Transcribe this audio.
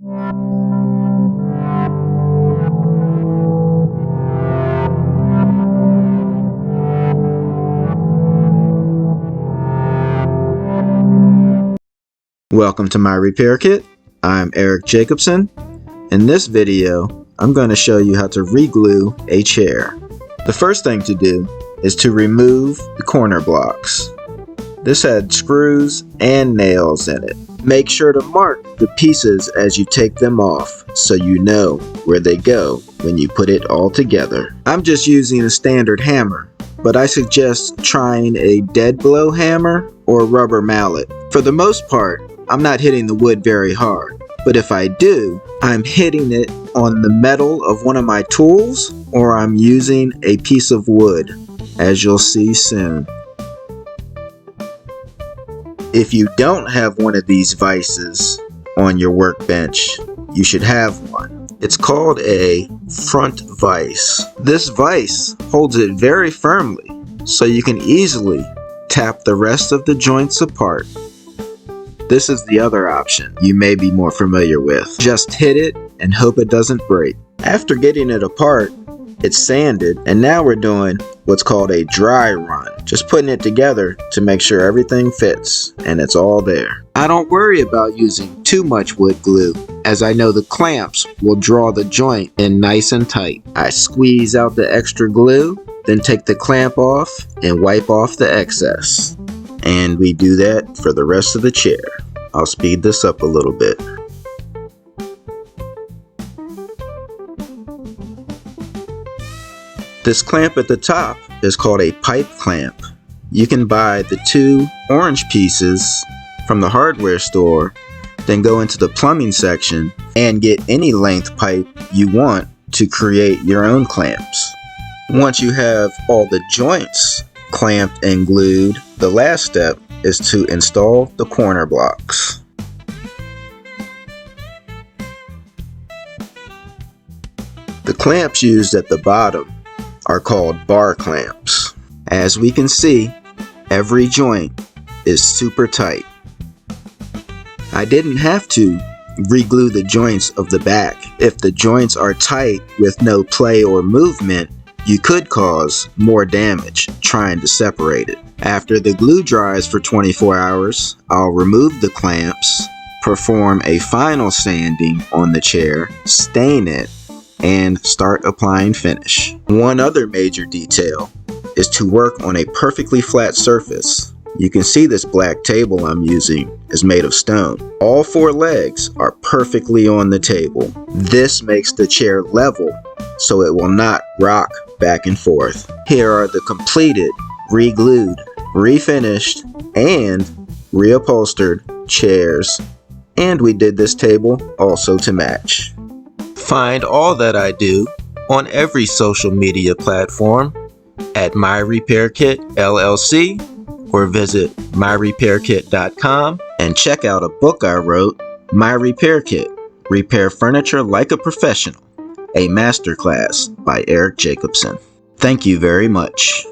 Welcome to my repair kit. I'm Eric Jacobson. In this video, I'm going to show you how to reglue a chair. The first thing to do is to remove the corner blocks. This had screws and nails in it. Make sure to mark the pieces as you take them off so you know where they go when you put it all together. I'm just using a standard hammer, but I suggest trying a dead blow hammer or rubber mallet. For the most part, I'm not hitting the wood very hard, but if I do, I'm hitting it on the metal of one of my tools, or I'm using a piece of wood, as you'll see soon. If you don't have one of these vices on your workbench, you should have one. It's called a front vise. This vise holds it very firmly, so you can easily tap the rest of the joints apart. This is the other option you may be more familiar with. Just hit it and hope it doesn't break. After getting it apart, it's sanded, and now we're doing what's called a dry run. Just putting it together to make sure everything fits and it's all there. I don't worry about using too much wood glue, as I know the clamps will draw the joint in nice and tight. I squeeze out the extra glue, then take the clamp off and wipe off the excess. And we do that for the rest of the chair. I'll speed this up a little bit. This clamp at the top is called a pipe clamp. You can buy the 2 orange pieces from the hardware store, then go into the plumbing section and get any length pipe you want to create your own clamps. Once you have all the joints clamped and glued, the last step is to install the corner blocks. The clamps used at the bottom are called bar clamps. As we can see, every joint is super tight. I didn't have to reglue the joints of the back. If the joints are tight with no play or movement, you could cause more damage trying to separate it. After the glue dries for 24 hours, I'll remove the clamps, perform a final sanding on the chair, stain it, and start applying finish. One other major detail is to work on a perfectly flat surface. You can see this black table I'm using is made of stone. All 4 legs are perfectly on the table. This makes the chair level so it will not rock back and forth. Here are the completed, re-glued, refinished, and reupholstered chairs. And we did this table also to match. Find all that I do on every social media platform at My Repair Kit LLC, or visit myrepairkit.com and check out a book I wrote, My Repair Kit: Repair Furniture Like a Professional, a masterclass by Eric Jacobson. Thank you very much.